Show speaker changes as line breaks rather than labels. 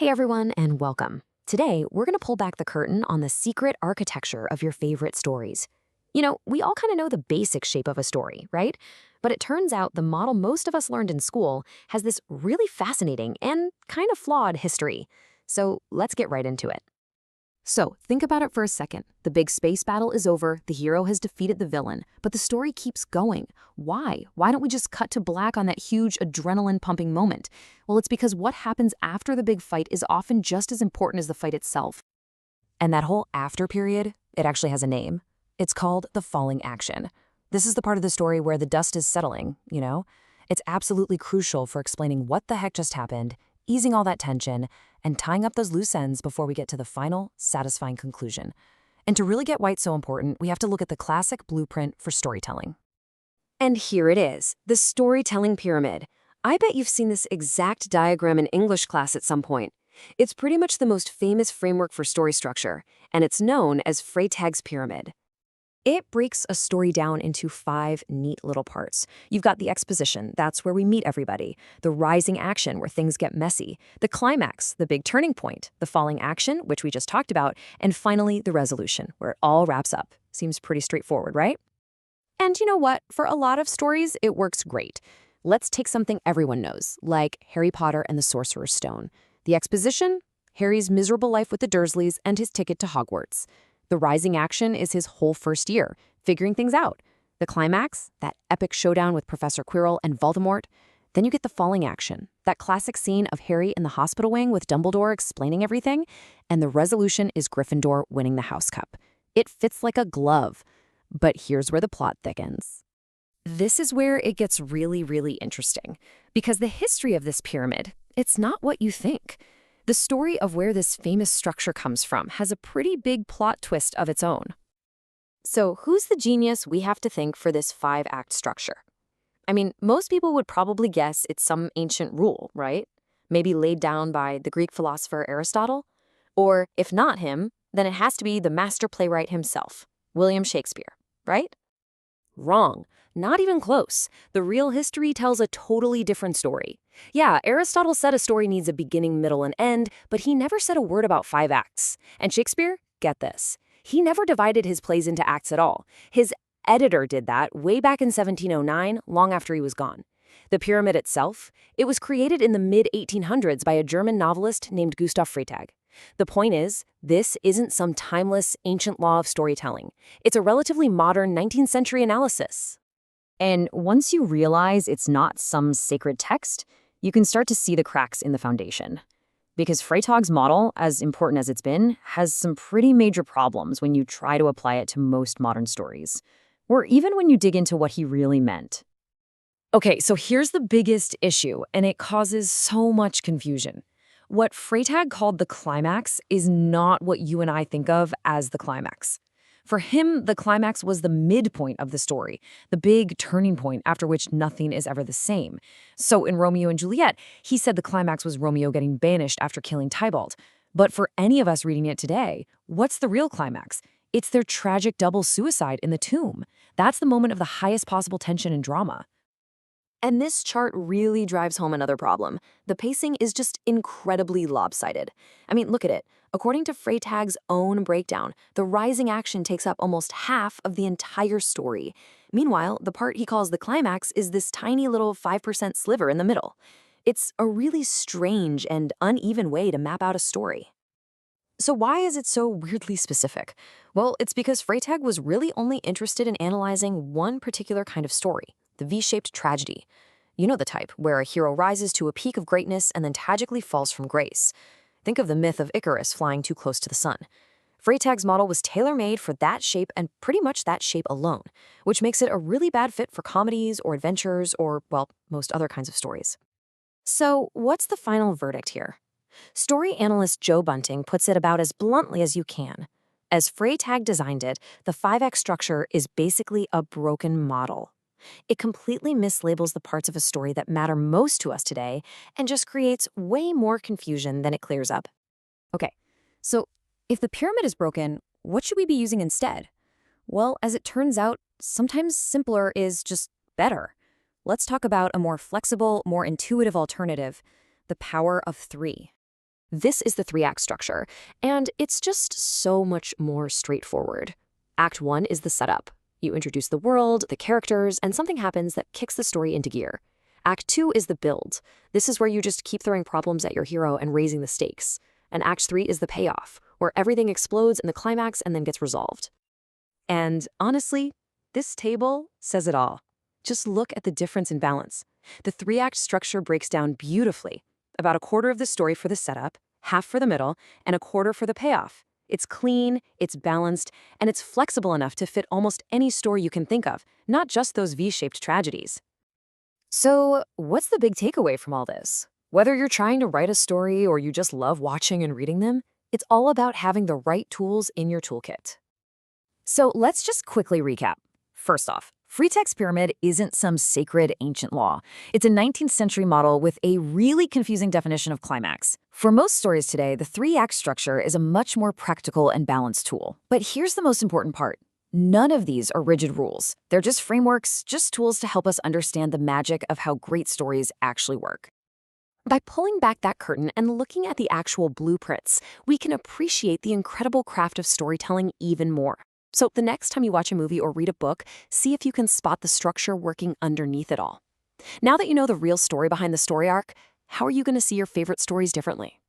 Hey everyone, and welcome. Today, we're going to pull back the curtain on the secret architecture of your favorite stories. We all kind of know the basic shape of a story, right? But it turns out the model most of us learned in school has this really fascinating and kind of flawed history. So let's get right into it. So, think about it for a second. The big space battle is over, the hero has defeated the villain, but the story keeps going. Why? Why don't we just cut to black on that huge adrenaline-pumping moment? Well, it's because what happens after the big fight is often just as important as the fight itself. And that whole after period, it actually has a name. It's called the falling action. This is the part of the story where the dust is settling. It's absolutely crucial for explaining what the heck just happened, easing all that tension, and tying up those loose ends before we get to the final, satisfying conclusion. And to really get why it's so important, we have to look at the classic blueprint for storytelling. And here it is, the storytelling pyramid. I bet you've seen this exact diagram in English class at some point. It's pretty much the most famous framework for story structure, and it's known as Freytag's pyramid. It breaks a story down into 5 neat little parts. You've got the exposition, that's where we meet everybody, the rising action, where things get messy, the climax, the big turning point, the falling action, which we just talked about, and finally the resolution, where it all wraps up. Seems pretty straightforward, right? And you know what? For a lot of stories, it works great. Let's take something everyone knows, like Harry Potter and the Sorcerer's Stone. The exposition? Harry's miserable life with the Dursleys and his ticket to Hogwarts. The rising action is his whole first year, figuring things out. The climax, that epic showdown with Professor Quirrell and Voldemort. Then you get the falling action, that classic scene of Harry in the hospital wing with Dumbledore explaining everything. And the resolution is Gryffindor winning the House Cup. It fits like a glove. But here's where the plot thickens. This is where it gets really, really interesting. Because the history of this pyramid, it's not what you think. The story of where this famous structure comes from has a pretty big plot twist of its own. So who's the genius we have to thank for this 5-act structure? I mean, most people would probably guess it's some ancient rule, right? Maybe laid down by the Greek philosopher Aristotle? Or if not him, then it has to be the master playwright himself, William Shakespeare, right? Wrong. Not even close. The real history tells a totally different story. Yeah, Aristotle said a story needs a beginning, middle, and end, but he never said a word about 5 acts. And Shakespeare, get this, he never divided his plays into acts at all. His editor did that way back in 1709, long after he was gone. The pyramid itself, it was created in the mid-1800s by a German novelist named Gustav Freytag. The point is, this isn't some timeless, ancient law of storytelling. It's a relatively modern 19th century analysis. And once you realize it's not some sacred text, you can start to see the cracks in the foundation. Because Freytag's model, as important as it's been, has some pretty major problems when you try to apply it to most modern stories, or even when you dig into what he really meant. Okay, so here's the biggest issue, and it causes so much confusion. What Freytag called the climax is not what you and I think of as the climax. For him, the climax was the midpoint of the story, the big turning point after which nothing is ever the same. So in Romeo and Juliet, he said the climax was Romeo getting banished after killing Tybalt. But for any of us reading it today, what's the real climax? It's their tragic double suicide in the tomb. That's the moment of the highest possible tension and drama. And this chart really drives home another problem. The pacing is just incredibly lopsided. I mean, look at it. According to Freytag's own breakdown, the rising action takes up almost half of the entire story. Meanwhile, the part he calls the climax is this tiny little 5% sliver in the middle. It's a really strange and uneven way to map out a story. So why is it so weirdly specific? Well, it's because Freytag was really only interested in analyzing one particular kind of story. The V-shaped tragedy. You know the type, where a hero rises to a peak of greatness and then tragically falls from grace. Think of the myth of Icarus flying too close to the sun. Freytag's model was tailor-made for that shape and pretty much that shape alone, which makes it a really bad fit for comedies or adventures or, well, most other kinds of stories. So what's the final verdict here? Story analyst Joe Bunting puts it about as bluntly as you can. As Freytag designed it, the 5-act structure is basically a broken model. It completely mislabels the parts of a story that matter most to us today and just creates way more confusion than it clears up. Okay, so if the pyramid is broken, what should we be using instead? Well, as it turns out, sometimes simpler is just better. Let's talk about a more flexible, more intuitive alternative, the power of 3. This is the three-act structure, and it's just so much more straightforward. Act 1 is the setup. You introduce the world, the characters, and something happens that kicks the story into gear. Act 2 is the build. This is where you just keep throwing problems at your hero and raising the stakes. And Act 3 is the payoff, where everything explodes in the climax and then gets resolved. And honestly, this table says it all. Just look at the difference in balance. The three-act structure breaks down beautifully. About a quarter of the story for the setup, half for the middle, and a quarter for the payoff. It's clean, it's balanced, and it's flexible enough to fit almost any story you can think of, not just those V-shaped tragedies. So, what's the big takeaway from all this? Whether you're trying to write a story or you just love watching and reading them, it's all about having the right tools in your toolkit. So let's just quickly recap. First off, free text pyramid isn't some sacred ancient law. It's a 19th century model with a really confusing definition of climax. For most stories today, the three-act structure is a much more practical and balanced tool. But here's the most important part. None of these are rigid rules. They're just frameworks, just tools to help us understand the magic of how great stories actually work. By pulling back that curtain and looking at the actual blueprints, we can appreciate the incredible craft of storytelling even more. So the next time you watch a movie or read a book, see if you can spot the structure working underneath it all. Now that you know the real story behind the story arc, how are you going to see your favorite stories differently?